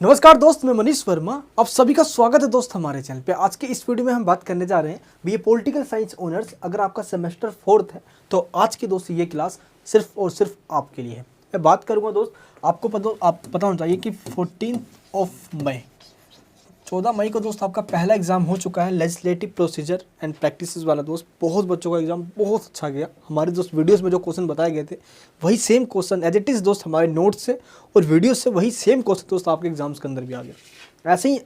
नमस्कार दोस्त, मैं मनीष वर्मा। आप सभी का स्वागत है दोस्त हमारे चैनल पे। आज के इस वीडियो में हम बात करने जा रहे हैं बीए पॉलिटिकल साइंस ऑनर्स। अगर आपका सेमेस्टर 4th है तो आज की दोस्त ये क्लास सिर्फ और सिर्फ आपके लिए है। मैं बात करूंगा दोस्त, आपको पता होना चाहिए कि 14 मई को दोस्त आपका पहला एग्जाम हो चुका है, लेजिस्लेटिव प्रोसीजर एंड प्रैक्टिसेस वाला। दोस्त बहुत बच्चों का एग्जाम बहुत अच्छा गया। हमारे दोस्त वीडियोस में जो क्वेश्चन बताए गए थे वही same question as it is दोस्त हमारे नोट्स से और वीडियो से वही सेम क्वेश्चन दोस्त आपके एग्जाम्स के अंदर भी आ गया। ऐसे ही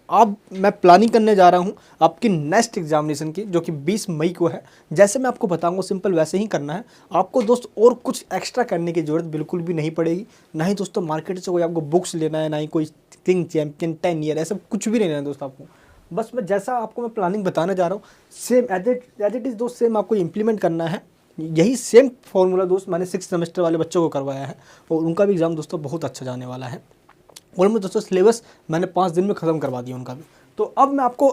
मैं प्लानिंग करने जा रहा हूँ आपकी नेक्स्ट एग्जामिनेशन की, जो कि 20 मई को है। जैसे मैं आपको बताऊंगा सिंपल वैसे ही करना है आपको दोस्त, और कुछ एक्स्ट्रा करने की ज़रूरत बिल्कुल भी नहीं पड़ेगी। ना ही दोस्तों मार्केट से कोई आपको बुक्स लेना है, ना ही कोई किंग चैम्पियन 10 ईयर ऐसा कुछ भी नहीं लेना है दोस्त आपको। बस मैं जैसा आपको मैं प्लानिंग बताने जा रहा हूँ सेम एज इट इज़ दोस्त सेम आपको इम्प्लीमेंट करना है। यही सेम फॉर्मूला दोस्त मैंने 6th सेमेस्टर वाले बच्चों को करवाया है और उनका भी एग्ज़ाम दोस्तों बहुत अच्छा जाने वाला है। और मैं दोस्तों सिलेबस मैंने 5 दिन में ख़त्म करवा दिया उनका भी। तो अब मैं आपको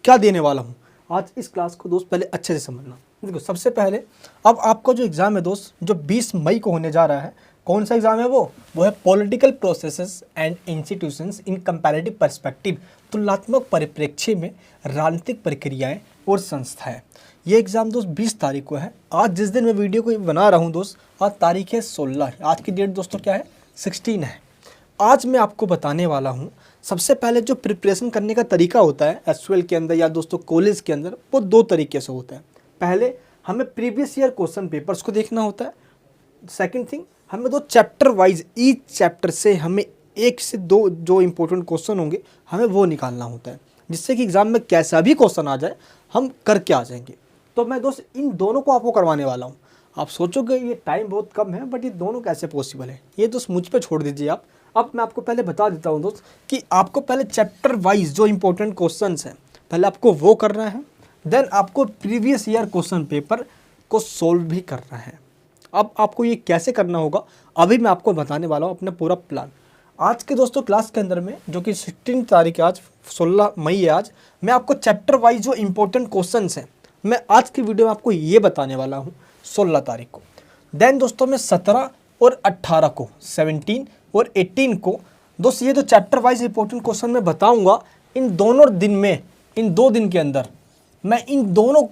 क्या देने वाला हूँ आज इस क्लास को दोस्त पहले अच्छे से समझना। देखो सबसे पहले अब आपका जो एग्ज़ाम है दोस्त, जो 20 मई को होने जा रहा है, कौन सा एग्ज़ाम है वो है political processes and institutions in comparative perspective. तुलनात्मक परिप्रेक्ष्य में राजनीतिक प्रक्रियाएं और संस्थाएं। ये एग्ज़ाम दोस्त 20 तारीख को है। आज जिस दिन मैं वीडियो को बना रहा हूँ दोस्त, आज तारीख है 16। आज की डेट दोस्तों क्या है, 16 है। आज मैं आपको बताने वाला हूँ सबसे पहले जो प्रिपरेशन करने का तरीका होता है एसयूएल के अंदर या दोस्तों कॉलेज के अंदर, वो 2 तरीके से होता है। पहले हमें प्रीवियस ईयर क्वेश्चन पेपर्स को देखना होता है। सेकंड थिंग, हमें 2 चैप्टर वाइज ईच चैप्टर से हमें 1 से 2 जो इंपॉर्टेंट क्वेश्चन होंगे हमें वो निकालना होता है, जिससे कि एग्जाम में कैसा भी क्वेश्चन आ जाए हम करके आ जाएंगे। तो मैं दोस्त इन दोनों को आपको करवाने वाला हूँ। आप सोचोगे ये टाइम बहुत कम है, बट ये दोनों कैसे पॉसिबल है, ये दोस्त मुझ पर छोड़ दीजिए आप। अब मैं आपको पहले बता देता हूँ दोस्त कि आपको पहले चैप्टर वाइज जो इंपॉर्टेंट क्वेश्चंस हैं पहले आपको वो करना है, देन आपको प्रीवियस ईयर क्वेश्चन पेपर को सोल्व भी करना है। अब आपको ये कैसे करना होगा अभी मैं आपको बताने वाला हूँ अपना पूरा प्लान। आज के दोस्तों क्लास के अंदर में, जो कि 16 तारीख है, आज 16 मई है, आज मैं आपको चैप्टर वाइज जो इंपॉर्टेंट क्वेश्चंस हैं मैं आज की वीडियो में आपको ये बताने वाला हूँ 16 तारीख को। देन दोस्तों मैं 17 और 18 को, 17 और 18 को दोस्त ये तो चैप्टर वाइज इंपॉर्टेंट क्वेश्चन मैं बताऊँगा। इन दोनों दिन में, इन 2 दिन के अंदर मैं इन दोनों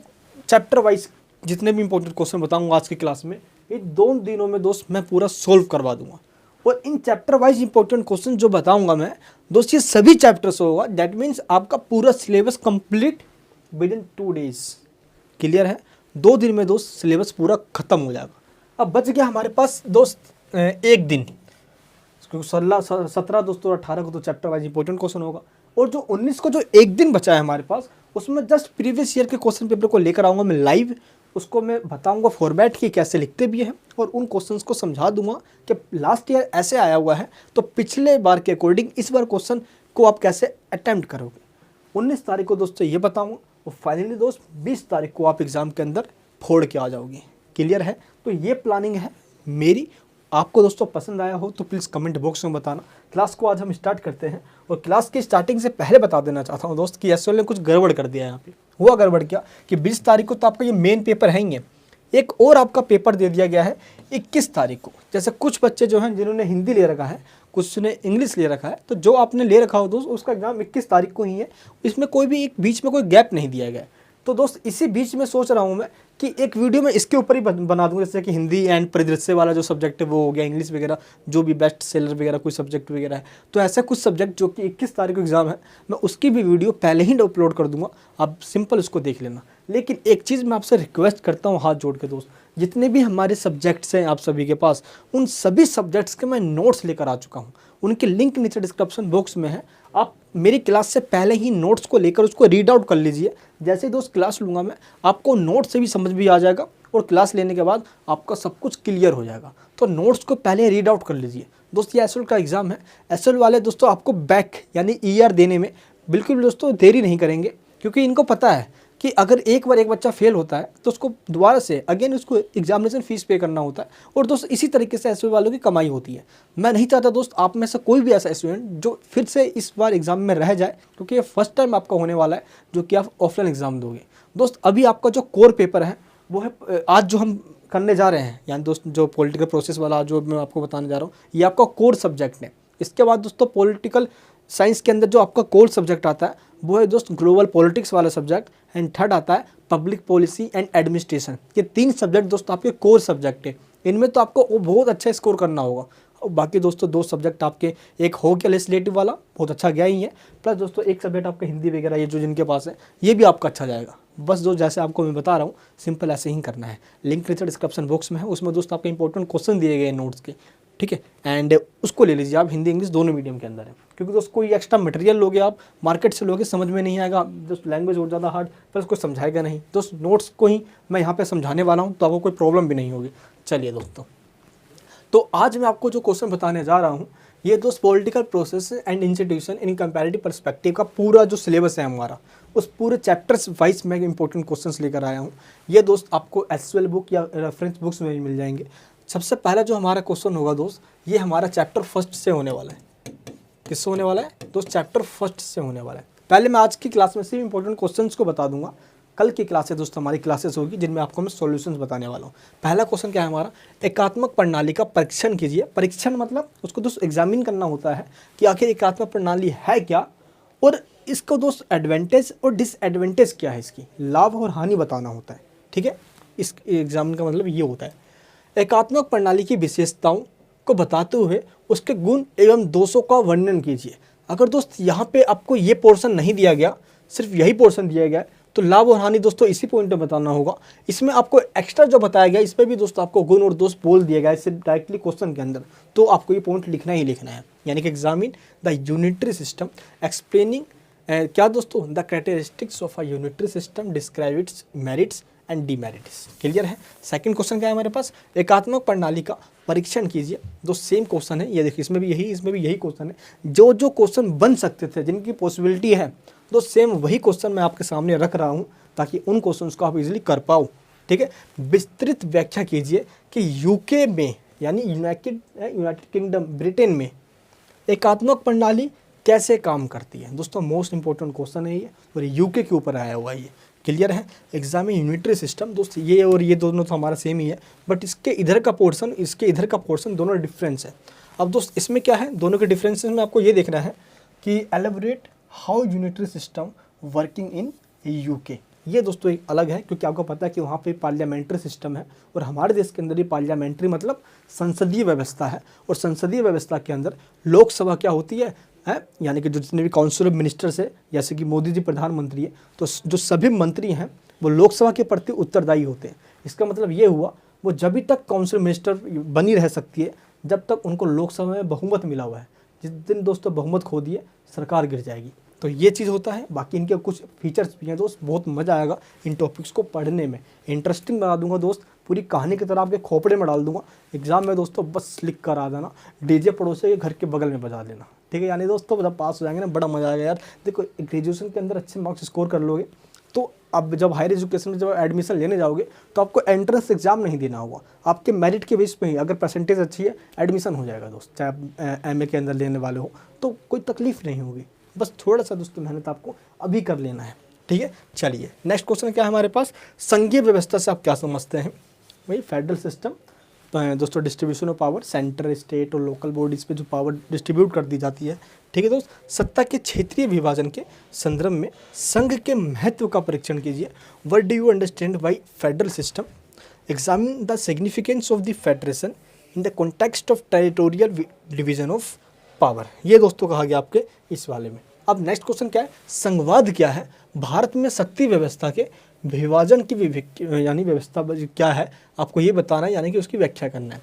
चैप्टर वाइज जितने भी इंपॉर्टेंट क्वेश्चन बताऊँगा आज की क्लास में, इन 2 दिनों में दोस्त मैं पूरा सोल्व करवा दूंगा। और in chapter wise important question जो बताऊंगा मैं दोस्त, ये सभी चैप्टर्स होगा। दैट मीन्स आपका पूरा syllabus complete with in 2 days. Clear है? 2 दिन में दोस्त सिलेबस पूरा खत्म हो जाएगा। अब बच गया हमारे पास दोस्त 1 दिन, क्योंकि 17 दोस्तों 18 को तो चैप्टर वाइज इंपॉर्टेंट क्वेश्चन होगा, और जो 19 को जो 1 दिन बचा है हमारे पास, उसमें जस्ट प्रीवियस ईयर के क्वेश्चन पेपर को लेकर आऊँगा मैं लाइव। उसको मैं बताऊंगा फॉर्मेट की कैसे लिखते भी हैं, और उन क्वेश्चंस को समझा दूंगा कि लास्ट ईयर ऐसे आया हुआ है तो पिछले बार के अकॉर्डिंग इस बार क्वेश्चन को आप कैसे अटेम्प्ट करोगे। 19 तारीख को दोस्तों ये बताऊंगा, और फाइनली दोस्त 20 तारीख को आप एग्ज़ाम के अंदर फोड़ के आ जाओगे। क्लियर है? तो ये प्लानिंग है मेरी। आपको दोस्तों पसंद आया हो तो प्लीज़ कमेंट बॉक्स में बताना। क्लास को आज हम स्टार्ट करते हैं, और क्लास की स्टार्टिंग से पहले बता देना चाहता हूँ दोस्त कि एसएल ने कुछ गड़बड़ कर दिया है यहाँ पे। हुआ गड़बड़ क्या कि 20 तारीख को तो आपका ये मेन पेपर है ही, एक और आपका पेपर दे दिया गया है 21 तारीख को। जैसे कुछ बच्चे जो हैं जिन्होंने हिंदी ले रखा है, कुछ ने इंग्लिश ले रखा है, तो जो आपने ले रखा हो दोस्त उसका एग्ज़ाम 21 तारीख को ही है। इसमें कोई भी एक बीच में कोई गैप नहीं दिया गया। तो दोस्त इसी बीच में सोच रहा हूँ मैं कि एक वीडियो में इसके ऊपर ही बना दूँगा, जैसे कि हिंदी एंड परिदृश्य वाला जो सब्जेक्ट है वो हो गया, इंग्लिश वगैरह जो भी बेस्ट सेलर वगैरह कोई सब्जेक्ट वगैरह है। तो ऐसे कुछ सब्जेक्ट जो कि 21 तारीख को एग्ज़ाम है, मैं उसकी भी वीडियो पहले ही अपलोड कर दूँगा, आप सिंपल उसको देख लेना। लेकिन एक चीज़ मैं आपसे रिक्वेस्ट करता हूँ हाथ जोड़ के दोस्त, जितने भी हमारे सब्जेक्ट्स हैं आप सभी के पास, उन सभी सब्जेक्ट्स के मैं नोट्स लेकर आ चुका हूँ। उनके लिंक नीचे डिस्क्रिप्शन बॉक्स में है। आप मेरी क्लास से पहले ही नोट्स को लेकर उसको रीड आउट कर लीजिए। जैसे ही दोस्त क्लास लूँगा मैं, आपको नोट्स से भी समझ भी आ जाएगा, और क्लास लेने के बाद आपका सब कुछ क्लियर हो जाएगा। तो नोट्स को पहले रीड आउट कर लीजिए दोस्त। ये एसएल का एग्ज़ाम है। एसएल वाले दोस्तों आपको बैक यानी ईआर देने में बिल्कुल दोस्तों देरी नहीं करेंगे, क्योंकि इनको पता है कि अगर एक बार एक बच्चा फेल होता है तो उसको दोबारा से अगेन उसको एग्जामिनेशन फीस पे करना होता है, और दोस्त इसी तरीके से एसएल वालों की कमाई होती है। मैं नहीं चाहता दोस्त आप में से कोई भी ऐसा स्टूडेंट जो फिर से इस बार एग्जाम में रह जाए, क्योंकि ये फर्स्ट टाइम आपका होने वाला है जो कि आप ऑफलाइन एग्जाम दोगे। दोस्त अभी आपका जो कोर पेपर है वो है आज जो हम करने जा रहे हैं, यानी दोस्त जो पॉलिटिकल प्रोसेस वाला जो मैं आपको बताने जा रहा हूँ, ये आपका कोर सब्जेक्ट है। इसके बाद दोस्तों पॉलिटिकल साइंस के अंदर जो आपका कोर सब्जेक्ट आता है वो है दोस्त ग्लोबल पॉलिटिक्स वाला सब्जेक्ट, एंड थर्ड आता है पब्लिक पॉलिसी एंड एडमिनिस्ट्रेशन। ये 3 सब्जेक्ट दोस्त आपके कोर सब्जेक्ट है, इनमें तो आपको वो बहुत अच्छा स्कोर करना होगा। और बाकी दोस्तों 2 सब्जेक्ट आपके, एक हो गया लेजिस्लेटिव वाला, बहुत अच्छा गया ही है, प्लस दोस्तों एक सब्जेक्ट आपका हिंदी वगैरह ये जो जिनके पास है ये भी आपका अच्छा जाएगा। बस जो जैसे आपको मैं बता रहा हूँ सिंपल ऐसे ही करना है। लिंक नीचे डिस्क्रिप्शन बॉक्स में है, उसमें दोस्तों आपके इंपॉर्टेंट क्वेश्चन दिए गए हैं नोट्स के, ठीक है, एंड उसको ले लीजिए आप, हिंदी इंग्लिश दोनों मीडियम के अंदर है। क्योंकि दोस्त कोई एक्स्ट्रा मटेरियल लोगे आप मार्केट से लोगे समझ में नहीं आएगा, दोस्त लैंग्वेज और ज़्यादा हार्ड, प्लस कोई समझाएगा नहीं। दोस्त नोट्स को ही मैं यहाँ पे समझाने वाला हूँ तो आपको कोई प्रॉब्लम भी नहीं होगी। चलिए दोस्तों, तो आज मैं आपको जो क्वेश्चन बताने जा रहा हूँ ये दोस्त political process and institution in comparative perspective का पूरा जो सिलेबस है हमारा, उस पूरे चैप्टर्स वाइज मैं इंपॉर्टेंट क्वेश्चंस लेकर आया हूँ। ये दोस्त आपको एसएल बुक या रेफरेंस बुक्स में भी मिल जाएंगे। सबसे पहला जो हमारा क्वेश्चन होगा दोस्त, ये हमारा चैप्टर फर्स्ट से होने वाला है। किससे होने वाला है दोस्त? चैप्टर फर्स्ट से होने वाला है। पहले मैं आज की क्लास में सिर्फ इंपॉर्टेंट क्वेश्चंस को बता दूंगा, कल की क्लासेस दोस्त हमारी क्लासेस होगी जिनमें आपको मैं सॉल्यूशंस बताने वाला हूँ। पहला क्वेश्चन क्या है हमारा, एकात्मक प्रणाली का परीक्षण कीजिए। परीक्षण मतलब उसको दोस्त एग्जामिन करना होता है कि आखिर एकात्मक प्रणाली है क्या, और इसको दोस्त एडवांटेज और डिसएडवांटेज क्या है, इसकी लाभ और हानि बताना होता है, ठीक है। इस एग्जामिन का मतलब ये होता है। एकात्मक प्रणाली की विशेषताओं को बताते हुए उसके गुण एवं दोषों का वर्णन कीजिए। अगर दोस्त यहाँ पे आपको ये पोर्शन नहीं दिया गया, सिर्फ यही पोर्शन दिया गया, तो लाभ और हानि दोस्तों इसी पॉइंट में बताना होगा। इसमें आपको एक्स्ट्रा जो बताया गया इस पर भी दोस्तों आपको गुण और दोष बोल दिया गया है सिर्फ डायरेक्टली क्वेश्चन के अंदर, तो आपको ये पॉइंट लिखना ही लिखना है। यानी कि examine the unitary system explaining क्या दोस्तों, the characteristics of a unitary system, describe it's merits and demerits. Clear है। सेकंड क्वेश्चन क्या है हमारे पास, एकात्मक प्रणाली का परीक्षण कीजिए। दो सेम क्वेश्चन है, ये देखिए इसमें भी यही क्वेश्चन है। जो जो क्वेश्चन बन सकते थे, जिनकी पॉसिबिलिटी है, तो सेम वही क्वेश्चन मैं आपके सामने रख रहा हूँ ताकि उन क्वेश्चंस को आप इजीली कर पाओ, ठीक है। विस्तृत व्याख्या कीजिए कि यूके में यानी यूनाइटेड किंगडम ब्रिटेन में एकात्मक प्रणाली कैसे काम करती है। दोस्तों मोस्ट इंपॉर्टेंट क्वेश्चन है ये, और यूके के ऊपर आया हुआ है ये। क्लियर है। एग्जाम में यूनिटरी सिस्टम दोस्त ये और ये दोनों तो हमारा सेम ही है, बट इसके इधर का पोर्शन इसके इधर का पोर्शन दोनों डिफरेंस है। अब दोस्त इसमें क्या है, दोनों के डिफरेंसेस में आपको ये देखना है कि elaborate how unitary system working in UK. ये दोस्तों एक अलग है, क्योंकि आपको पता है कि वहाँ पे पार्लियामेंट्री सिस्टम है, और हमारे देश के अंदर ही पार्लियामेंट्री मतलब संसदीय व्यवस्था है। और संसदीय व्यवस्था के अंदर लोकसभा क्या होती है, यानी कि जो जितने भी काउंसिल ऑफ मिनिस्टर्स है, जैसे कि मोदी जी प्रधानमंत्री है, तो जो सभी मंत्री हैं वो लोकसभा के प्रति उत्तरदायी होते हैं। इसका मतलब ये हुआ वो जब तक काउंसिल मिनिस्टर बनी रह सकती है जब तक उनको लोकसभा में बहुमत मिला हुआ है। जिस दिन दोस्तों बहुमत खो दिए सरकार गिर जाएगी। तो ये चीज़ होता है। बाकी इनके कुछ फीचर्स भी हैं दोस्त, बहुत मज़ा आएगा इन टॉपिक्स को पढ़ने में, इंटरेस्टिंग बना दूंगा दोस्त, पूरी कहानी की तरह आपके खोपड़े में डाल दूंगा। एग्जाम में दोस्तों बस लिख कर आ जाना, डीजे पड़ोसे के घर के बगल में बजा देना, ठीक है। यानी दोस्तों जब पास हो जाएंगे ना, बड़ा मज़ा आएगा यार। देखो ग्रेजुएशन के अंदर अच्छे मार्क्स स्कोर कर लोगे तो अब जब हायर एजुकेशन में जब एडमिशन लेने जाओगे तो आपको एंट्रेंस एग्जाम नहीं देना होगा, आपके मेरिट के बेस पे ही अगर परसेंटेज अच्छी है एडमिशन हो जाएगा दोस्त। चाहे आप एमए के अंदर लेने वाले हो तो कोई तकलीफ नहीं होगी, बस थोड़ा सा दोस्तों मेहनत आपको अभी कर लेना है, ठीक है। चलिए नेक्स्ट क्वेश्चन क्या है हमारे पास, संघीय व्यवस्था से आप क्या समझते हैं। वही फेडरल सिस्टम दोस्तों, distribution of power, centre state और लोकल बॉडीज़ पे जो पावर डिस्ट्रीब्यूट कर दी जाती है, ठीक है दोस्त। सत्ता के क्षेत्रीय विभाजन के संदर्भ में संघ के महत्व का परीक्षण कीजिए। What do you understand by federal system, examine the significance of the federation in the context of territorial division of power. ये दोस्तों कहा गया आपके इस वाले में। अब नेक्स्ट क्वेश्चन क्या है, संघवाद क्या है, भारत में शक्ति व्यवस्था के विभाजन की यानी व्यवस्था क्या है, आपको ये बताना है, यानी कि उसकी व्याख्या करना है।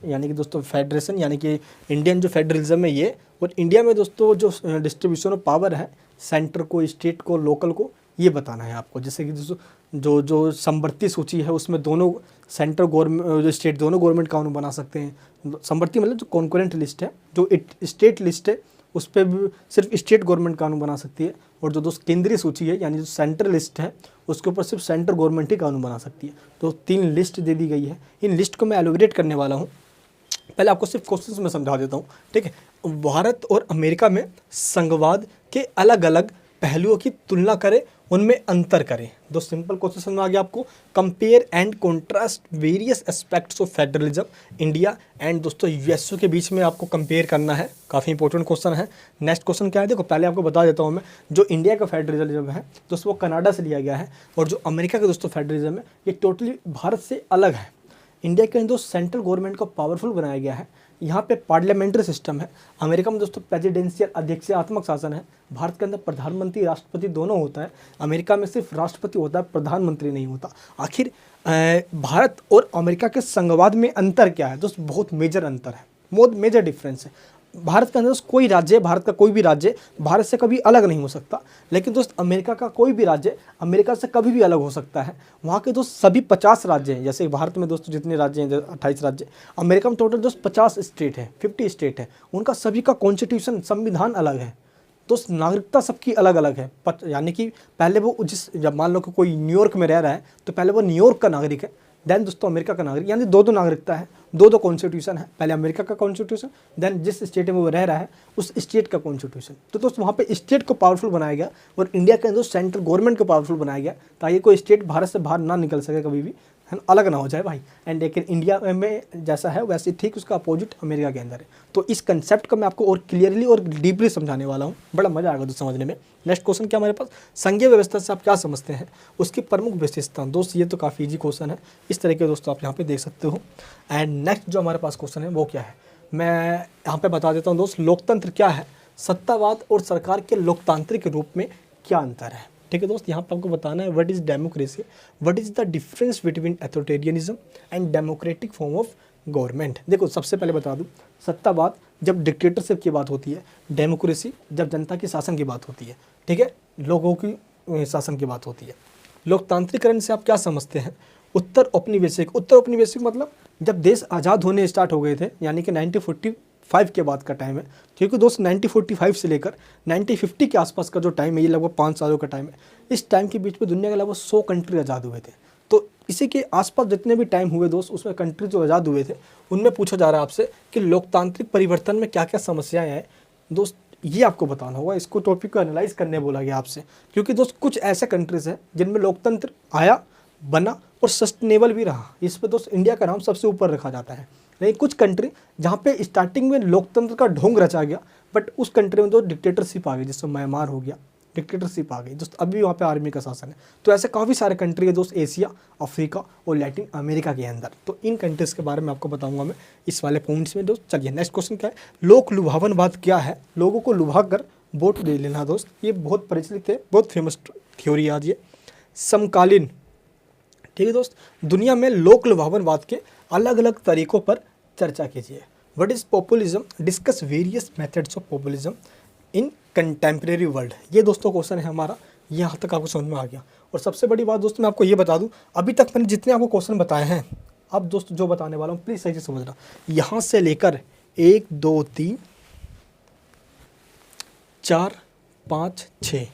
यानी कि दोस्तों फेडरेशन यानी कि इंडियन जो फेडरलिज्म है ये, और इंडिया में दोस्तों जो डिस्ट्रीब्यूशन ऑफ पावर है, सेंटर को, स्टेट को, लोकल को, ये बताना है आपको। जैसे कि दोस्तों जो समवर्ती सूची है उसमें दोनों सेंटर गवर्नमेंट स्टेट दोनों गवर्नमेंट कानून बना सकते हैं। समवर्ती मतलब जो कॉन्करेंट लिस्ट है, जो स्टेट लिस्ट है उस पर भी सिर्फ स्टेट गवर्नमेंट कानून बना सकती है, और जो दोस्त केंद्रीय सूची है यानी जो सेंट्रल लिस्ट है उसके ऊपर सिर्फ सेंट्रल गवर्नमेंट ही कानून बना सकती है। तो 3 लिस्ट दे दी गई है, इन लिस्ट को मैं एलोबरेट करने वाला हूँ। पहले आपको सिर्फ क्वेश्चंस में समझा देता हूँ, ठीक है। भारत और अमेरिका में संघवाद के अलग अलग पहलुओं की तुलना करें उनमें अंतर करें। दो सिंपल क्वेश्चन समझ में आ गया आपको। Compare and contrast various aspects of federalism India and दोस्तों यूएसओ के बीच में आपको कंपेयर करना है। काफ़ी इंपॉर्टेंट क्वेश्चन है। नेक्स्ट क्वेश्चन क्या है, देखो पहले आपको बता देता हूँ मैं, जो इंडिया का फेडरलिज्म है दोस्तों वो कनाडा से लिया गया है, और जो अमेरिका का दोस्तों फेडरलिज्म है ये टोटली भारत से अलग है। इंडिया के अंदर दोस्त सेंट्रल गवर्नमेंट को पावरफुल बनाया गया है, यहाँ पे पार्लियामेंट्री सिस्टम है। अमेरिका में दोस्तों प्रेसिडेंशियल अध्यक्षात्मक शासन है। भारत के अंदर प्रधानमंत्री राष्ट्रपति दोनों होता है, अमेरिका में सिर्फ राष्ट्रपति होता है, प्रधानमंत्री नहीं होता। आखिर भारत और अमेरिका के संघवाद में अंतर क्या है दोस्त? बहुत मेजर अंतर है, बहुत मेजर डिफरेंस है। भारत के अंदर कोई राज्य, भारत का कोई भी राज्य भारत से कभी अलग नहीं हो सकता, लेकिन दोस्त अमेरिका का कोई भी राज्य अमेरिका से कभी भी अलग हो सकता है। वहाँ के दोस्त सभी 50 राज्य हैं, जैसे भारत में दोस्तों जितने राज्य हैं 28 राज्य, अमेरिका में टोटल दोस्त 50 स्टेट है, 50 स्टेट है। उनका सभी का कॉन्स्टिट्यूशन संविधान अलग है दोस्त, नागरिकता सबकी अलग अलग है। यानी कि पहले वो जब मान लो कि कोई न्यूयॉर्क में रह रहा है तो पहले वो न्यूयॉर्क का नागरिक है, देन दोस्तों अमेरिका का नागरिक, यानी दो नागरिकता है, दो कॉन्स्टिट्यूशन है। पहले अमेरिका का कॉन्स्टिट्यूशन, देन जिस स्टेट में वो रह रहा है उस स्टेट का कॉन्स्टिट्यूशन। तो दोस्तों वहाँ पे स्टेट को पावरफुल बनाया गया, और इंडिया के अंदर सेंट्रल गवर्नमेंट को पावरफुल बनाया गया, ताकि कोई स्टेट भारत से बाहर ना निकल सके कभी भी, है ना, अलग ना हो जाए भाई। एंड लेकिन इंडिया में जैसा है वैसे ठीक उसका अपोजिट अमेरिका के अंदर है। तो इस कंसेप्ट को मैं आपको और क्लियरली और डीपली समझाने वाला हूँ, बड़ा मजा आएगा दोस्त समझने में। नेक्स्ट क्वेश्चन क्या हमारे पास, संघीय व्यवस्था से आप क्या समझते हैं, उसकी प्रमुख विशेषता। दोस्त ये तो काफ़ी ईजी क्वेश्चन है, इस तरह के दोस्तों आप यहाँ पे देख सकते हो। एंड नेक्स्ट जो हमारे पास क्वेश्चन है वो क्या है, मैं यहाँ पे बता देता हूँ दोस्त। लोकतंत्र क्या है, सत्तावाद और सरकार के लोकतांत्रिक रूप में क्या अंतर है। ठीक है दोस्त, यहाँ पर आपको बताना है what is democracy, what is the difference between authoritarianism and democratic form of government. देखो सबसे पहले बता दूँ, सत्तावाद जब डिक्टेटरशिप की बात होती है, डेमोक्रेसी जब जनता की शासन की बात होती है, ठीक है, लोगों की शासन की बात होती है। लोकतांत्रिकरण से आप क्या समझते हैं, उत्तर औपनिवेशिक मतलब जब देश आज़ाद होने स्टार्ट हो गए थे, यानी कि 1945 के बाद का टाइम है, क्योंकि दोस्त 1945 से लेकर 1950 के आसपास का जो टाइम है ये लगभग 5 सालों का टाइम है। इस टाइम के बीच में दुनिया के लगभग 100 कंट्री आज़ाद हुए थे। तो इसी के आसपास जितने भी टाइम हुए दोस्त, उसमें कंट्री जो आज़ाद हुए थे उनमें पूछा जा रहा है आपसे कि लोकतांत्रिक परिवर्तन में क्या क्या समस्याएं हैं दोस्त, ये आपको बताना होगा। इसको टॉपिक को एनालाइज करने बोला गया आपसे, क्योंकि दोस्त कुछ ऐसे कंट्रीज़ हैं जिनमें लोकतंत्र आया, बना और सस्टेनेबल भी रहा। इस पर दोस्त इंडिया का नाम सबसे ऊपर रखा जाता है। लेकिन कुछ कंट्री जहाँ पे स्टार्टिंग में लोकतंत्र का ढोंग रचा गया, बट उस कंट्री में तो डिक्टेटरशिप आ गई, जिससे म्यांमार हो गया, डिक्टेटरशिप आ गई दोस्त, अभी वहाँ पे आर्मी का शासन है। तो ऐसे काफ़ी सारे कंट्री है दोस्त, एशिया, अफ्रीका और लैटिन अमेरिका के अंदर। तो इन कंट्रीज़ के बारे में आपको बताऊंगा मैं इस वाले पॉइंट्स में दोस्त। चलिए नेक्स्ट क्वेश्चन क्या है, लोक लुभावनवाद क्या है, लोगों को लुभा कर वोट ले लेना दोस्त, ये बहुत प्रचलित है, बहुत फेमस थ्योरी आज ये। समकालीन, ठीक है दोस्त, दुनिया में लोक लुभावनवाद के अलग अलग तरीकों पर चर्चा कीजिए। What is populism, discuss various methods of populism in contemporary world. ये दोस्तों क्वेश्चन है हमारा, यहाँ तक आपको समझ में आ गया। और सबसे बड़ी बात दोस्तों मैं आपको ये बता दूं, अभी तक मैंने जितने आपको क्वेश्चन बताए हैं, अब दोस्त जो बताने वाला हूँ प्लीज़ सही से समझना। यहाँ से लेकर 1 2 3 4 5 6,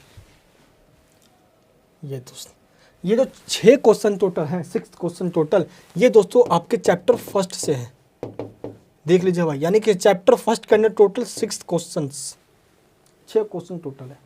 ये दोस्त, ये जो 6 क्वेश्चन टोटल हैं, 6 क्वेश्चन टोटल, ये दोस्तों आपके चैप्टर फर्स्ट से हैं। देख लीजिए भाई, यानी कि चैप्टर फर्स्ट के अंदर टोटल 6 क्वेश्चन टोटल है।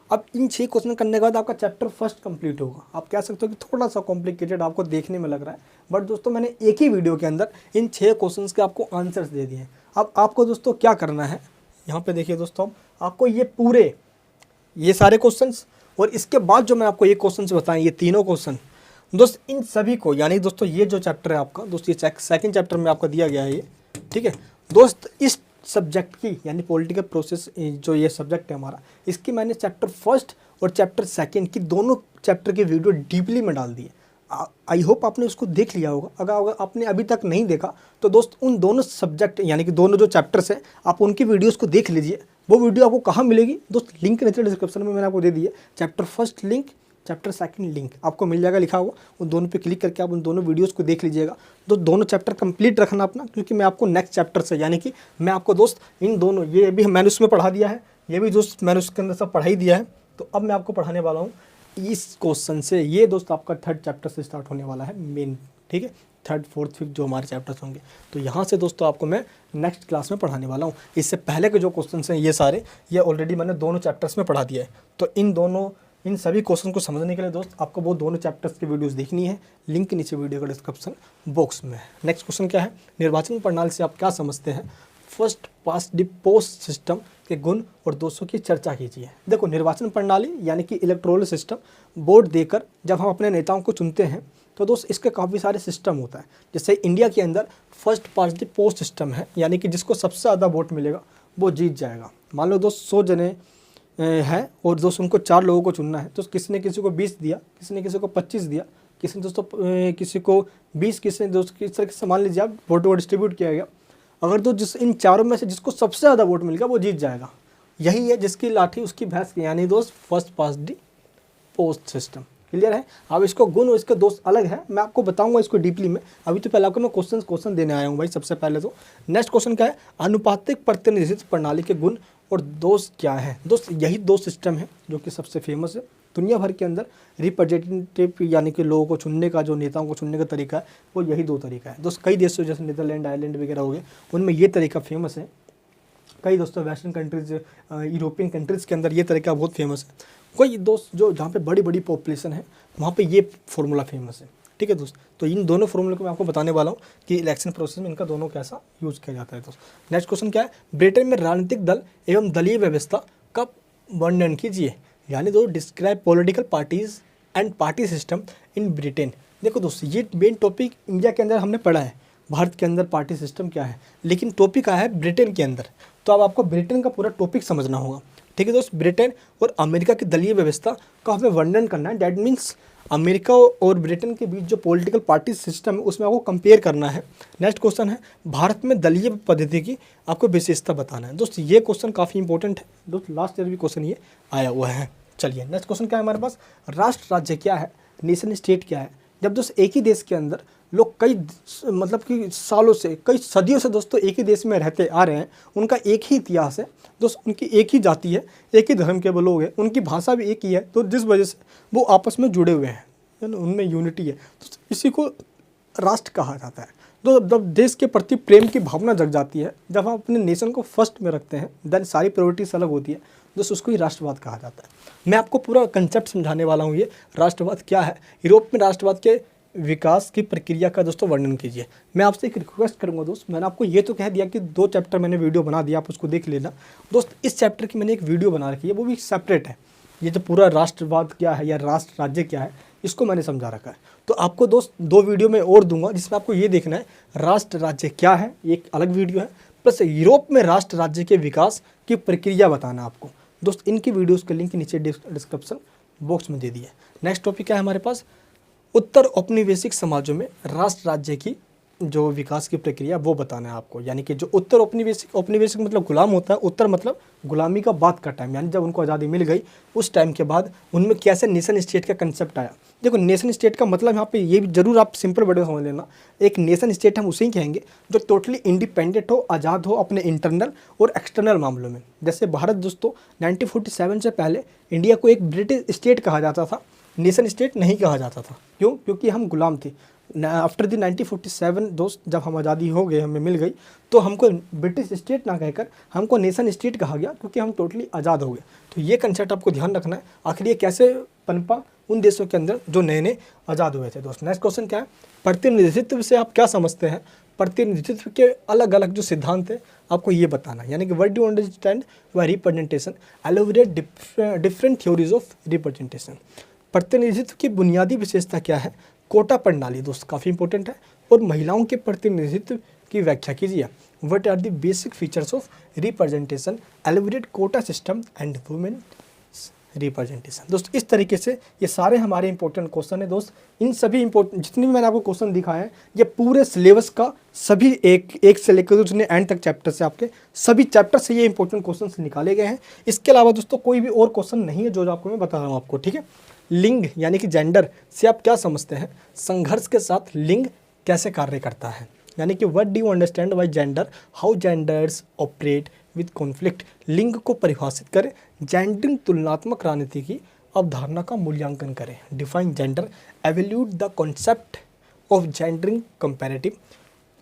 अब इन 6 क्वेश्चन करने के बाद आपका चैप्टर फर्स्ट कंप्लीट होगा। आप कह सकते हो कि थोड़ा सा कॉम्प्लिकेटेड आपको देखने में लग रहा है, बट दोस्तों मैंने एक ही वीडियो के अंदर इन 6 क्वेश्चंस के आपको आंसर्स दे दिए हैं। अब आपको दोस्तों क्या करना है, यहाँ पे देखिए दोस्तों, आपको ये सारे क्वेश्चंस और इसके बाद जो मैं आपको ये क्वेश्चन बताएं, ये तीनों क्वेश्चन दोस्त, इन सभी को, यानी दोस्तों ये जो चैप्टर है आपका दोस्त, ये सेकंड चैप्टर में आपका दिया गया है ये, ठीक है दोस्त। इस सब्जेक्ट की, यानी पॉलिटिकल प्रोसेस जो ये सब्जेक्ट है हमारा, इसकी मैंने चैप्टर फर्स्ट और चैप्टर सेकंड की दोनों चैप्टर की वीडियो डीपली में डाल दी है। आई होप आपने उसको देख लिया होगा। अगर आपने अभी तक नहीं देखा तो दोस्त उन दोनों सब्जेक्ट, यानी कि दोनों जो चैप्टर्स हैं, आप उनकी वीडियोज़ को देख लीजिए। वो वीडियो आपको कहाँ मिलेगी दोस्त, लिंक नीचे डिस्क्रिप्शन में मैंने आपको दे दी है। Chapter first link, chapter second link आपको मिल जाएगा लिखा हुआ, उन दोनों पे क्लिक करके आप उन दोनों वीडियोस को देख लीजिएगा। तो दोनों चैप्टर कंप्लीट रखना अपना, क्योंकि मैं आपको नेक्स्ट चैप्टर से, यानी कि मैं आपको दोस्त इन दोनों, ये भी मैंने उसमें पढ़ा दिया है, ये भी दोस्त मैंने उसके अंदर सब पढ़ा ही दिया है। तो अब मैं आपको पढ़ाने वाला हूँ इस क्वेश्चन से। ये दोस्त आपका थर्ड चैप्टर से स्टार्ट होने वाला है मेन, ठीक है, थर्ड फोर्थ फिफ्थ जो हमारे चैप्टर्स होंगे। तो यहाँ से दोस्तों आपको मैं नेक्स्ट क्लास में पढ़ाने वाला हूँ। इससे पहले के जो क्वेश्चन हैं ये सारे, ये ऑलरेडी मैंने दोनों चैप्टर्स में पढ़ा दिया है। तो इन दोनों इन सभी क्वेश्चन को समझने के लिए दोस्त आपको वो दोनों चैप्टर्स की वीडियोस देखनी है, लिंक नीचे वीडियो का डिस्क्रिप्शन बॉक्स में है। नेक्स्ट क्वेश्चन क्या है, निर्वाचन प्रणाली से आप क्या समझते हैं, first past the post system के गुण और दोषों की चर्चा कीजिए। देखो, निर्वाचन प्रणाली यानी कि इलेक्टोरल सिस्टम, वोट देकर जब हम अपने नेताओं को चुनते हैं तो दोस्त इसके काफ़ी सारे सिस्टम होता है। जैसे इंडिया के अंदर first past the post system है, यानी कि जिसको सबसे ज़्यादा वोट मिलेगा वो जीत जाएगा। मान लो दोस्त 100 जने हैं और दोस्त उनको 4 लोगों को चुनना है, तो किसी ने किसी को 20 दिया, किसी ने किसी को 25 दिया, किसी ने दोस्तों किसी को 20, किसी ने दोस्त किस तरह से मान लीजिए आप वोटों को डिस्ट्रीब्यूट किया गया। अगर तो जिस इन चारों में से जिसको सबसे ज़्यादा वोट मिलेगा वो जीत जाएगा। यही है जिसकी लाठी उसकी भैंस, यानी दोस्त first past the post system. Clear है। अब इसको गुण और इसके दोस्त अलग है, मैं आपको बताऊंगा इसको डीपली में। अभी तो पहले आपको मैं क्वेश्चन देने आया हूँ भाई। सबसे पहले तो नेक्स्ट क्वेश्चन क्या है, अनुपातिक प्रतिनिधित्व प्रणाली के गुण और दोस्त क्या है। दोस्त यही दो सिस्टम है जो कि सबसे फेमस है दुनिया भर के अंदर। रिप्रेजेंटेटिव यानी कि लोगों को चुनने का, जो नेताओं को चुनने का तरीका है, वो यही 2 तरीका है दोस्त। कई देशों जैसे नीदरलैंड, आयरलैंड वगैरह हो गए, उनमें ये तरीका फेमस है। कई दोस्तों वेस्टर्न कंट्रीज, यूरोपियन कंट्रीज़ के अंदर ये तरीका बहुत फेमस है। कोई दोस्त जो जहाँ पे बड़ी बड़ी पॉपुलेशन है वहाँ पे ये फार्मूला फेमस है। ठीक है दोस्त, तो इन दोनों फार्मूले को मैं आपको बताने वाला हूँ कि इलेक्शन प्रोसेस में इनका दोनों कैसा यूज़ किया जाता है दोस्त। नेक्स्ट क्वेश्चन क्या है, ब्रिटेन में राजनीतिक दल एवं दलीय व्यवस्था का वर्णन कीजिए। यानी दो describe political parties and party system in Britain. देखो दोस्तों, ये मेन टॉपिक इंडिया के अंदर हमने पढ़ा है, भारत के अंदर पार्टी सिस्टम क्या है, लेकिन टॉपिक आया है ब्रिटेन के अंदर। तो अब आपको ब्रिटेन का पूरा टॉपिक समझना होगा। ठीक है दोस्त, ब्रिटेन और अमेरिका की दलीय व्यवस्था का हमें वर्णन करना है। डैट मीन्स अमेरिका और ब्रिटेन के बीच जो पॉलिटिकल पार्टी सिस्टम है उसमें आपको कंपेयर करना है। नेक्स्ट क्वेश्चन है, भारत में दलीय पद्धति की आपको विशेषता बताना है। दोस्त ये क्वेश्चन काफ़ी इंपॉर्टेंट है दोस्त, लास्ट ईयर भी क्वेश्चन ये आया हुआ है। चलिए नेक्स्ट क्वेश्चन क्या है हमारे पास, राष्ट्र राज्य क्या है, नेशन स्टेट क्या है। जब दोस्त एक ही देश के अंदर लोग कई मतलब कि सालों से, कई सदियों से दोस्तों एक ही देश में रहते आ रहे हैं, उनका एक ही इतिहास है दोस्त, उनकी एक ही जाति है, एक ही धर्म के वो लोग हैं, उनकी भाषा भी एक ही है, तो जिस वजह से वो आपस में जुड़े हुए हैं, उनमें यूनिटी है, तो इसी को राष्ट्र कहा जाता है। तो जब देश के प्रति प्रेम की भावना जग जाती है, जब हम अपने नेशन को फर्स्ट में रखते हैं, देन सारी प्रायोरिटीज अलग होती है दोस्त, उसको ही राष्ट्रवाद कहा जाता है। मैं आपको पूरा कंसेप्ट समझाने वाला हूँ, ये राष्ट्रवाद क्या है। यूरोप में राष्ट्रवाद के विकास की प्रक्रिया का दोस्तों वर्णन कीजिए। मैं आपसे एक रिक्वेस्ट करूंगा दोस्त, मैंने आपको ये तो कह दिया कि 2 चैप्टर मैंने वीडियो बना दिया, आप उसको देख लेना दोस्त। इस चैप्टर की मैंने एक वीडियो बना रखी है, वो भी सेपरेट है। ये जो पूरा राष्ट्रवाद क्या है या राष्ट्र राज्य क्या है, इसको मैंने समझा रखा है। तो आपको दोस्त 2 वीडियो में और दूंगा जिसमें आपको ये देखना है राष्ट्र राज्य क्या है, एक अलग वीडियो है, प्लस यूरोप में राष्ट्र राज्य के विकास की प्रक्रिया बताना आपको दोस्त। इनकी वीडियोज़ के लिंक नीचे डिस्क्रिप्शन बॉक्स में दे दिए। नेक्स्ट टॉपिक क्या है हमारे पास, उत्तर औपनिवेशिक समाजों में राष्ट्र राज्य की जो विकास की प्रक्रिया वो बताना है आपको। यानी कि जो उत्तर औपनिवेशिक मतलब गुलाम होता है, उत्तर मतलब गुलामी का बाद का टाइम, यानी जब उनको आज़ादी मिल गई उस टाइम के बाद उनमें कैसे नेशन स्टेट का कंसेप्ट आया। देखो नेशन स्टेट का मतलब यहाँ पे ये भी जरूर आप सिंपल वर्ड में समझ लेना, एक नेशन स्टेट हम उसे ही कहेंगे जो टोटली इंडिपेंडेंट हो, आज़ाद हो अपने इंटरनल और एक्सटर्नल मामलों में। जैसे भारत दोस्तों 1947 से पहले इंडिया को एक ब्रिटिश स्टेट कहा जाता था, नेशन स्टेट नहीं कहा जाता था। क्यों? क्योंकि हम गुलाम थे। आफ्टर द 1947 दोस्त जब हम आज़ादी हो गए, हमें मिल गई, तो हमको ब्रिटिश स्टेट ना कहकर हमको नेशन स्टेट कहा गया, क्योंकि हम टोटली आज़ाद हो गए। तो ये कंसेप्ट आपको ध्यान रखना है। आखिर ये कैसे पनपा उन देशों के अंदर जो नए नए आज़ाद हुए थे दोस्त। नेक्स्ट क्वेश्चन क्या है, प्रतिनिधित्व से आप क्या समझते हैं। प्रतिनिधित्व के अलग अलग जो सिद्धांत है आपको ये बताना है। यानी कि what do understand by representation, elaborate different theories of representation. प्रतिनिधित्व की बुनियादी विशेषता क्या है, कोटा प्रणाली दोस्त काफ़ी इंपॉर्टेंट है, और महिलाओं के प्रतिनिधित्व की व्याख्या कीजिए। What are the basic features of representation, elaborate quota system and women representation. दोस्त इस तरीके से ये सारे हमारे इंपॉर्टेंट क्वेश्चन है दोस्त। इन सभी इंपॉर्टेंट जितने भी मैंने आपको क्वेश्चन दिखाए हैं, ये पूरे सिलेबस का सभी एक से लेकर उसने एंड तक चैप्टर से आपके सभी चैप्टर से ये इंपॉर्टेंट क्वेश्चन निकाले गए हैं। इसके अलावा दोस्तों कोई भी और क्वेश्चन नहीं है जो आपको मैं बता रहा हूँ आपको। ठीक है, लिंग यानी कि जेंडर से आप क्या समझते हैं, संघर्ष के साथ लिंग कैसे कार्य करता है। यानी कि what do you understand by gender, how genders operate with conflict. लिंग को परिभाषित करें, जेंडरिंग तुलनात्मक राजनीति की अवधारणा का मूल्यांकन करें। Define gender, evaluate the concept of gendering comparative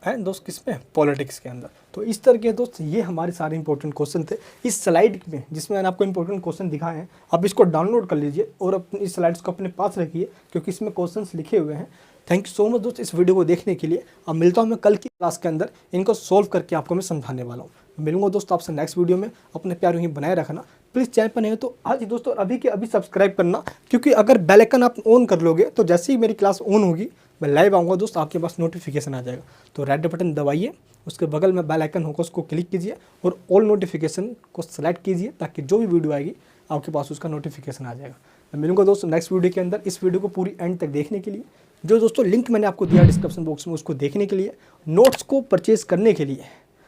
and दोस्त किस में, पॉलिटिक्स के अंदर। तो इस तरह के दोस्त ये हमारे सारे इंपॉर्टेंट क्वेश्चन थे इस स्लाइड में, जिसमें मैंने आपको इंपॉर्टेंट क्वेश्चन दिखाए हैं। आप इसको डाउनलोड कर लीजिए और अपनी इस स्लाइड्स को अपने पास रखिए, क्योंकि इसमें क्वेश्चंस लिखे हुए हैं। थैंक यू सो मच दोस्त इस वीडियो को देखने के लिए। अब मिलता हूँ मैं कल की क्लास के अंदर, इनको सोल्व करके आपको मैं समझाने वाला हूँ। मिलूंगा दोस्तों आपसे नेक्स्ट वीडियो में। अपने प्यार यहीं बनाए रखना प्लीज़। चैनल पर नहीं हो तो आज ही दोस्तों अभी के अभी सब्सक्राइब करना, क्योंकि अगर बेल आइकन आप ऑन कर लोगे तो जैसे ही मेरी क्लास ऑन होगी, मैं लाइव आऊँगा दोस्त, आपके पास नोटिफिकेशन आ जाएगा। तो रेड बटन दबाइए, उसके बगल में बेल आइकन होगा, उसको क्लिक कीजिए और ऑल नोटिफिकेशन को सेलेक्ट कीजिए, ताकि जो भी वीडियो आएगी आपके पास उसका नोटिफिकेशन आ जाएगा। मैं मिलूंगा दोस्तों नेक्स्ट वीडियो के अंदर। इस वीडियो को पूरी एंड तक देखने के लिए, जो दोस्तों लिंक मैंने आपको दिया डिस्क्रिप्शन बॉक्स में, उसको देखने के लिए, नोट्स को परचेज करने के लिए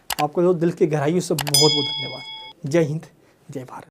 आपको दिल की गहराइयों से बहुत बहुत धन्यवाद। जय हिंद, जय भारत।